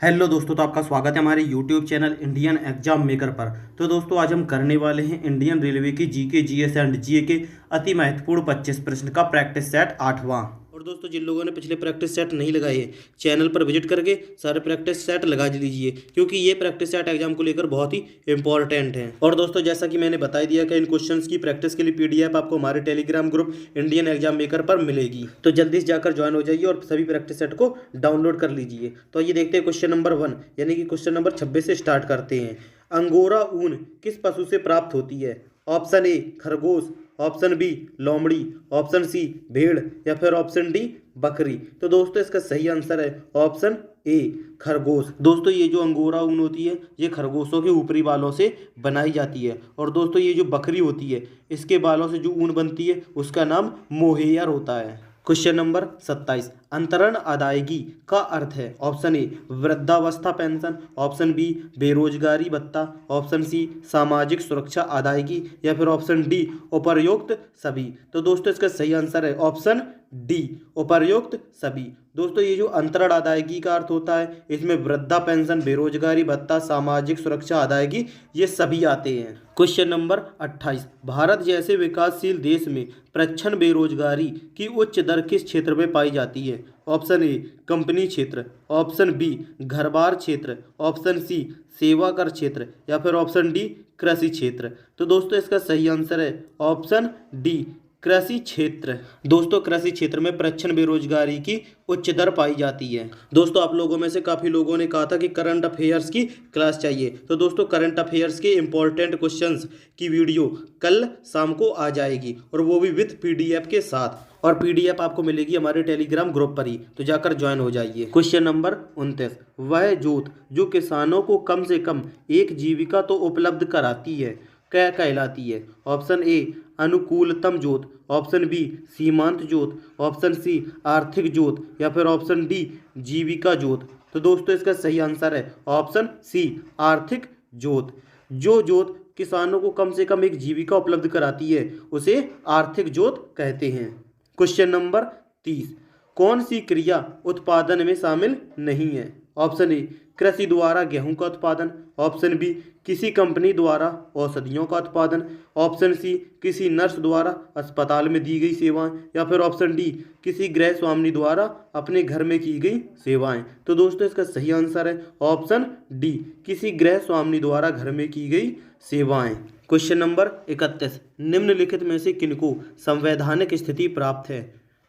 Hello दोस्तों, तो आपका स्वागत है हमारे YouTube channel Indian exam maker पर। तो दोस्तों आज हम करने वाले हैं इंडियन रेलवे की जीके जीएस एंड जीए के अति महत्वपूर्ण 25 प्रश्न का प्रैक्टिस सेट 8वां। और दोस्तों जिन लोगों ने पिछले प्रैक्टिस सेट नहीं लगाए हैं, चैनल पर विजिट करके सारे प्रैक्टिस सेट लगा लीजिए, क्योंकि ये प्रैक्टिस सेट एग्जाम को लेकर बहुत ही इंपॉर्टेंट है। और दोस्तों जैसा कि मैंने बता दिया कि इन क्वेश्चंस की प्रैक्टिस के लिए पीडीएफ आपको हमारे Telegram group Indian exam maker पर मिलेगी, तो जल्दी से जाकर ज्वाइन हो जाइए और सभी प्रैक्टिस सेट को डाउनलोड कर लीजिए। तो ये देखते हैं क्वेश्चन नंबर 1 यानी कि क्वेश्चन नंबर 26 से स्टार्ट करते हैं। अंगोरा ऊन किस पशु से प्राप्त होती है? ऑप्शन ए खरगोश, ऑप्शन बी लोमड़ी, ऑप्शन सी भेड़ या फिर ऑप्शन डी बकरी। तो दोस्तों इसका सही आंसर है ऑप्शन ए खरगोश। दोस्तों ये जो अंगोरा ऊन होती है ये खरगोशों के ऊपरी बालों से बनाई जाती है। और दोस्तों ये जो बकरी होती है इसके बालों से जो ऊन बनती है उसका नाम मोहेयर होता है। क्वेश्चन नंबर 27, अंतरण अदायगी का अर्थ है? ऑप्शन ए वृद्धावस्था पेंशन, ऑप्शन बी बेरोजगारी भत्ता, ऑप्शन सी सामाजिक सुरक्षा अदायगी या फिर ऑप्शन डी उपर्युक्त सभी। तो दोस्तों इसका सही आंसर है ऑप्शन डी उपर्युक्त सभी। दोस्तों ये जो अंतरण अदायगी का अर्थ होता है इसमें वृद्धा पेंशन, बेरोजगारी भत्ता, सामाजिक सुरक्षा अदायगी ये सभी आते हैं। क्वेश्चन नंबर 28, भारत जैसे विकासशील देश में प्रच्छन्न बेरोजगारी की उच्च दर किस क्षेत्र में पाई जाती है? ऑप्शन ए कंपनी क्षेत्र, ऑप्शन बी घर बार क्षेत्र, ऑप्शन सी सेवा कर क्षेत्र या फिर ऑप्शन डी कृषि क्षेत्र। तो दोस्तों इसका सही आंसर है ऑप्शन डी कृषि क्षेत्र। दोस्तों कृषि क्षेत्र में प्रच्छन्न बेरोजगारी की उच्च दर पाई जाती है। दोस्तों आप लोगों में से काफ़ी लोगों ने कहा था कि करंट अफेयर्स की क्लास चाहिए, तो दोस्तों करंट अफेयर्स के इंपॉर्टेंट क्वेश्चंस की वीडियो कल शाम को आ जाएगी, और वो भी विथ पीडीएफ के साथ। और पीडीएफ आपको मिलेगी हमारे टेलीग्राम ग्रुप पर ही, तो जाकर ज्वाइन हो जाइए। क्वेश्चन नंबर 29, वह जोत जो किसानों को कम से कम एक जीविका तो उपलब्ध कराती है क्या कहलाती है? ऑप्शन ए अनुकूलतम जोत, ऑप्शन बी सीमांत जोत, ऑप्शन सी आर्थिक जोत या फिर ऑप्शन डी जीविका जोत। तो दोस्तों इसका सही आंसर है ऑप्शन सी आर्थिक जोत। जो जोत किसानों को कम से कम एक जीविका उपलब्ध कराती है उसे आर्थिक जोत कहते हैं। क्वेश्चन नंबर 30, कौन सी क्रिया उत्पादन में शामिल नहीं है? ऑप्शन ए कृषि द्वारा गेहूं का उत्पादन, ऑप्शन बी किसी कंपनी द्वारा औषधियों का उत्पादन, ऑप्शन सी किसी नर्स द्वारा अस्पताल में दी गई सेवाएं या फिर ऑप्शन डी किसी गृह स्वामिनी द्वारा अपने घर में की गई सेवाएं। तो दोस्तों इसका सही आंसर है ऑप्शन डी किसी गृह स्वामिनी द्वारा घर में की गई सेवाएं। क्वेश्चन नंबर 31, निम्नलिखित में से किनको संवैधानिक स्थिति प्राप्त है?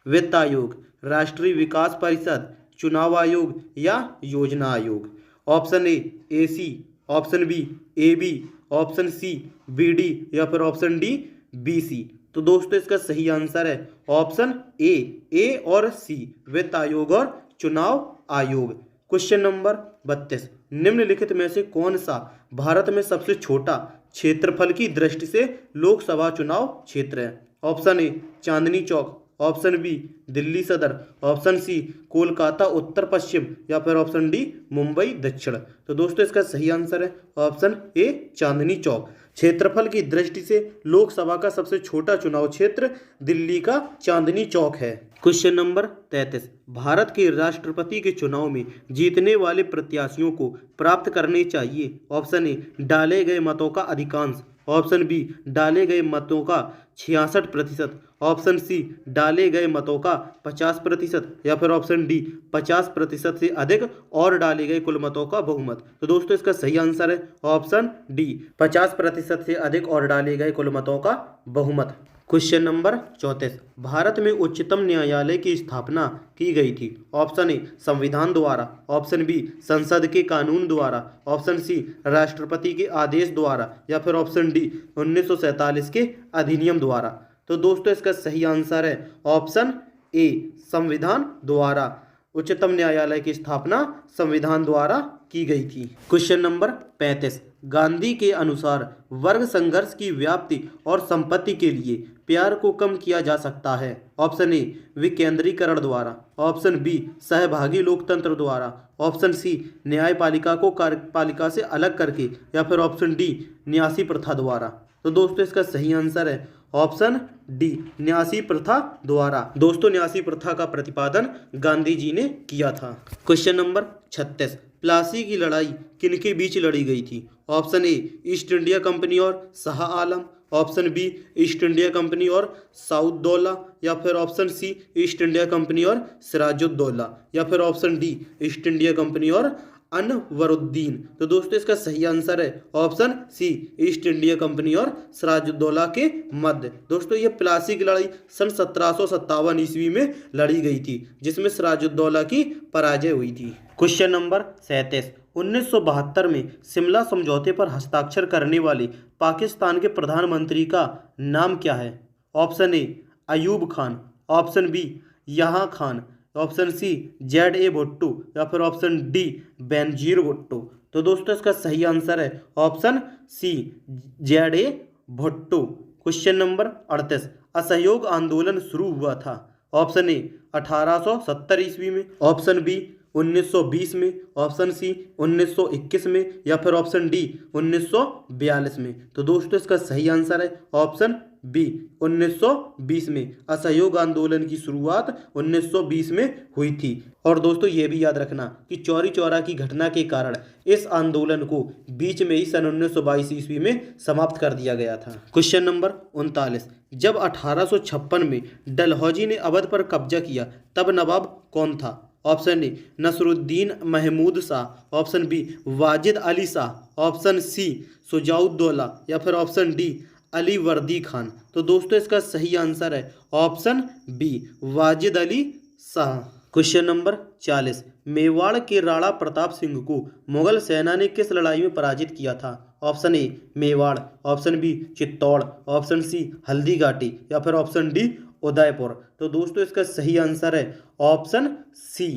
वित्त आयोग, राष्ट्रीय विकास परिषद, चुनाव आयोग या योजना आयोग। Option A AC, option B AB, option C BD या फिर ऑप्शन डी बीसी। तो दोस्तों इसका सही आंसर है ऑप्शन ए और सी वित्त आयोग और चुनाव आयोग। क्वेश्चन नंबर 32, निम्नलिखित में से कौन सा भारत में सबसे छोटा क्षेत्रफल की दृष्टि से लोकसभा चुनाव क्षेत्र है? Option A Chandni Chowk, option B Delhi Sadar, option सी कोलकाता उत्तर पश्चिम या फिर ऑप्शन डी मुंबई दक्षिण। तो दोस्तों इसका सही आंसर है ऑप्शन ए चांदनी चौक। क्षेत्रफल की दृष्टि से लोकसभा का सबसे छोटा चुनाव क्षेत्र दिल्ली का चांदनी चौक है। क्वेश्चन नंबर 33, भारत के राष्ट्रपति के चुनाव में जीतने वाले प्रत्याशियों को प्राप्त करने चाहिए? ऑप्शन ए डाले गए मतों का अधिकांश, ऑप्शन बी डाले गए मतों का 66%, ऑप्शन सी डाले गए मतों का 50% या फिर ऑप्शन डी 50% से अधिक और डाले गए कुल मतों का बहुमत। तो दोस्तों इसका सही आंसर है ऑप्शन डी 50% से अधिक और डाले गए कुल मतों का बहुमत। क्वेश्चन नंबर 34, भारत में उच्चतम न्यायालय की स्थापना की गई थी? ऑप्शन ए संविधान द्वारा, ऑप्शन बी संसद के कानून द्वारा, ऑप्शन सी राष्ट्रपति के आदेश द्वारा या फिर ऑप्शन डी 1947 के अधिनियम द्वारा। तो दोस्तों इसका सही आंसर है ऑप्शन ए संविधान द्वारा। उच्चतम न्यायालय की स्थापना संविधान द्वारा की गई थी। क्वेश्चन नंबर 35, गांधी के अनुसार वर्ग संघर्ष की व्याप्ति और संपत्ति के लिए प्यार को कम किया जा सकता है? ऑप्शन ए विकेंद्रीकरण द्वारा, ऑप्शन बी सहभागी लोकतंत्र द्वारा, ऑप्शन सी न्यायपालिका को कार्यपालिका से अलग करके या फिर ऑप्शन डी न्यासी प्रथा द्वारा। तो दोस्तों इसका सही आंसर है ऑप्शन डी न्यासी प्रथा द्वारा। दोस्तों न्यासी प्रथा का प्रतिपादन गांधी जी ने किया था। क्वेश्चन नंबर 36, प्लासी की लड़ाई किनके बीच लड़ी गई थी? Option A East India Company और Shah Alam, option B East India Company और साउद्दौला, या फिर option C East India Company और सिराजुद्दौला, या फिर option D East India Company और अनवरुद्दीन। तो दोस्तों इसका सही आंसर है option C East India Company और सिराजुद्दौला के मध्य। दोस्तों ये प्लासी की लड़ाई सन 1757 ईस्वी में लड़ी गई थी, जिसमें सिराजुद्दौला की पराजय हुई थी। क्वेश्चन नंबर 37, 1972 में शिमला समझौते पर हस्ताक्षर करने वाले पाकिस्तान के प्रधानमंत्री का नाम क्या है? Option A Ayub Khan, option B Yahya Khan, option C ZA Bhutto, या फिर ऑप्शन डी बेनजीर भुट्टो। तो दोस्तों इसका सही आंसर है option C ZA Bhutto. Question number 38, असहयोग आंदोलन शुरू हुआ था? ऑप्शन ए 1870 ईस्वी में, ऑप्शन बी 1920 में, ऑप्शन सी 1921 में, या फिर ऑप्शन डी 1942 में। तो दोस्तों इसका सही आंसर है ऑप्शन बी 1920 में। असहयोग आंदोलन की शुरुआत 1920 में हुई थी। और दोस्तों ये भी याद रखना कि चौरी चौरा की घटना के कारण इस आंदोलन को बीच में ही सन 1922 ईस्वी में समाप्त कर दिया गया था। क्वेश्चन नंबर 39, जब 1856 में डलहौजी ने अवध पर कब्जा किया तब नवाब कौन था? Option A Nasiruddin Mahmud Shah, option B Wajid Ali Shah, option C Shujauddaula, या फिर ऑप्शन डी अली वर्दी खान। तो दोस्तों इसका सही आंसर है option B Wajid Ali Shah. Question number 40, Mewar के राणा प्रताप सिंह को मुगल सेना ने किस लड़ाई में पराजित किया था? Option A Mewar, option B Chittor, option C Haldi Ghati, या फिर ऑप्शन डी उदयपुर। तो दोस्तों इसका सही आंसर है ऑप्शन सी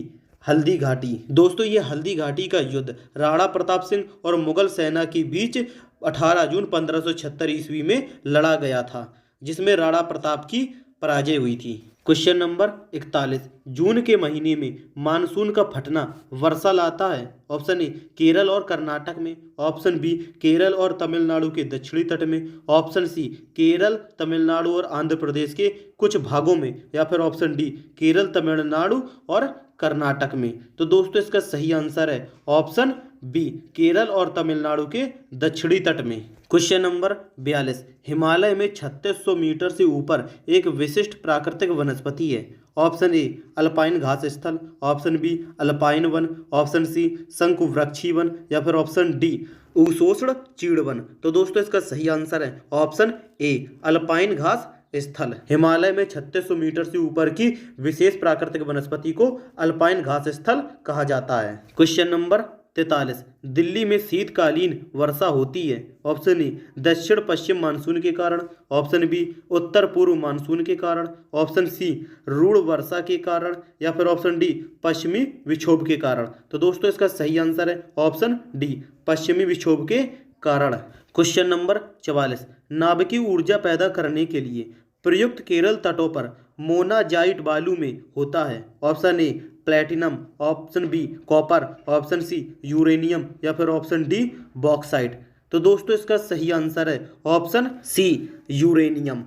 हल्दी घाटी। दोस्तों ये हल्दी घाटी का युद्ध राणा प्रताप सिंह और मुगल सेना के बीच 18 जून 1576 ईस्वी में लड़ा गया था, जिसमें राणा प्रताप की पराजय हुई थी। क्वेश्चन नंबर 41, जून के महीने में मानसून का फटना वर्षा लाता है? ऑप्शन ए केरल और कर्नाटक में, ऑप्शन बी केरल और तमिलनाडु के दक्षिणी तट में, ऑप्शन सी केरल तमिलनाडु और आंध्र प्रदेश के कुछ भागों में, या फिर ऑप्शन डी केरल तमिलनाडु और कर्नाटक में। तो दोस्तों इसका सही आंसर है ऑप्शन बी केरल और तमिलनाडु के दक्षिणी तट में। क्वेश्चन नंबर 42, हिमालय में 3600 मीटर से ऊपर एक विशिष्ट प्राकृतिक वनस्पति है? ऑप्शन ए अल्पाइन घास स्थल, ऑप्शन बी अल्पाइन वन, ऑप्शन सी शंकुवृक्षी वन, या फिर ऑप्शन डी उपोष्ण चीड़ वन। तो दोस्तों इसका सही आंसर है ऑप्शन ए अल्पाइन घास स्थल। हिमालय में 3600 मीटर से ऊपर की विशेष प्राकृतिक वनस्पति को अल्पाइन घास स्थल कहा जाता है। क्वेश्चन नंबर 43, दिल्ली में शीतकालीन वर्षा होती है? ऑप्शन ए दक्षिण पश्चिम मानसून के कारण, ऑप्शन बी उत्तर पूर्व मानसून के कारण, ऑप्शन सी रूढ़ वर्षा के कारण, या फिर ऑप्शन डी पश्चिमी विक्षोभ के कारण। तो दोस्तों इसका सही आंसर है ऑप्शन डी पश्चिमी विक्षोभ के कारण। क्वेश्चन नंबर 44, नाभिकीय ऊर्जा पैदा करने के लिए प्रयुक्त केरल तटों पर मोनाजाइट बालू में होता है? Option A platinum, option B copper, option C uranium, या फिर ऑप्शन डी बॉक्साइट। तो दोस्तों इसका सही आंसर है option C uranium.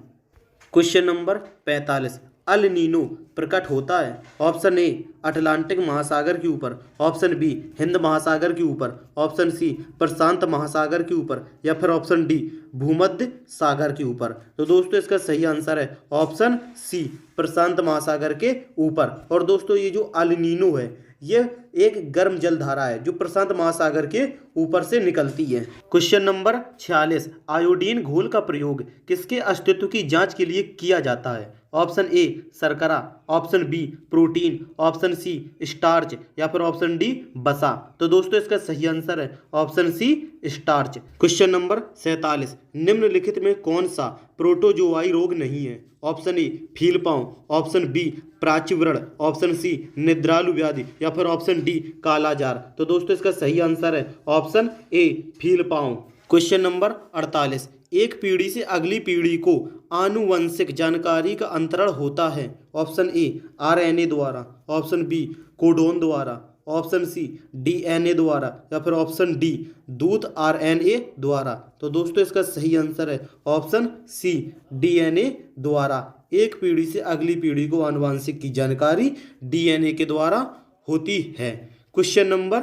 Question number 45, El Nino प्रकट होता है? ऑप्शन ए अटलांटिक महासागर के ऊपर, ऑप्शन बी हिंद महासागर के ऊपर, ऑप्शन सी प्रशांत महासागर के ऊपर, या फिर ऑप्शन डी भूमध्य सागर के ऊपर। तो दोस्तों इसका सही आंसर है ऑप्शन सी प्रशांत महासागर के ऊपर। और दोस्तों ये जो अल नीनो है ये एक गर्म जल धारा है जो प्रशांत महासागर के ऊपर से निकलती है। क्वेश्चन नंबर 46, आयोडीन घोल का प्रयोग किसके अस्तित्व की जांच के लिए किया जाता है? ऑप्शन ए शर्करा, option B protein, option C starch, या फिर ऑप्शन डी बसा। तो दोस्तों इसका सही आंसर है option C starch. Question number 47, निम्नलिखित में कौन सा प्रोटोजोआई रोग नहीं है? ऑप्शन ए फील पाँव, ऑप्शन बी प्राचीव्रण, ऑप्शन सी निद्रालु व्याधि, या फिर ऑप्शन डी कालाजार। तो दोस्तों इसका सही आंसर है ऑप्शन ए फील पाँव। क्वेश्चन नंबर 48, एक पीढ़ी से अगली पीढ़ी को आनुवंशिक जानकारी का अंतरण होता है? ऑप्शन ए RNA द्वारा, ऑप्शन बी कोडोन द्वारा, ऑप्शन सी DNA द्वारा, या फिर ऑप्शन डी दूत RNA द्वारा। तो दोस्तों इसका सही आंसर है ऑप्शन सी DNA द्वारा। एक पीढ़ी से अगली पीढ़ी को आनुवंशिक की जानकारी DNA के द्वारा होती है। क्वेश्चन नंबर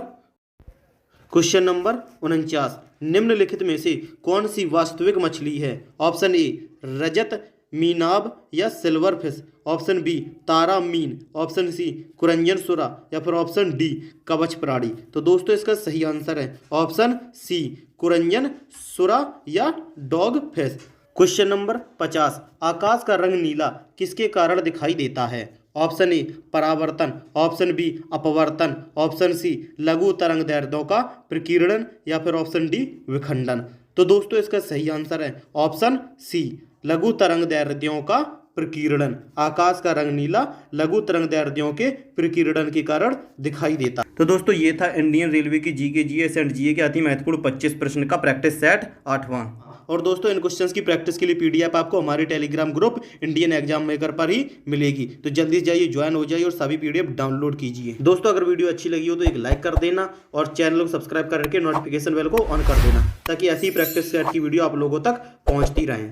क्वेश्चन नंबर 49, निम्नलिखित में से कौन सी वास्तविक मछली है? ऑप्शन ए रजत मीनाब या सिल्वर फिश, ऑप्शन बी तारा मीन, ऑप्शन सी कुरंजन सुरा या फिर ऑप्शन डी कवच प्राणी। तो दोस्तों इसका सही आंसर है ऑप्शन सी कुरंजन सुरा या डॉग फिश। क्वेश्चन नंबर 50, आकाश का रंग नीला किसके कारण दिखाई देता है? ऑप्शन ए परावर्तन, ऑप्शन बी अपवर्तन, ऑप्शन सी लघु तरंगदैर्ध्यों का प्रकीर्णन या फिर ऑप्शन डी विखंडन। तो दोस्तों इसका सही आंसर है ऑप्शन सी लघु तरंगदैर्ध्यों का प्रकीर्णन। आकाश का रंग नीला लघु तरंगदैर्ध्यों के प्रकीर्णन के कारण दिखाई देता। तो दोस्तों ये था इंडियन रेलवे की जीके जीएस एंड जीए के अति महत्वपूर्ण 25 प्रश्न का प्रैक्टिस सेट 8वां। और दोस्तों इन क्वेश्चंस की प्रैक्टिस के लिए पीडीएफ आपको हमारे Telegram group Indian exam maker पर ही मिलेगी। तो जल्दी से जाइए, ज्वाइन हो जाइए और सभी पीडीएफ डाउनलोड कीजिए। दोस्तों अगर वीडियो अच्छी लगी हो तो एक लाइक कर देना और चैनल को सब्सक्राइब करके नोटिफिकेशन बेल को ऑन कर देना ताकि ऐसी प्रैक्टिस सेट की वीडियो आप लोगों तक पहुंचती रहे।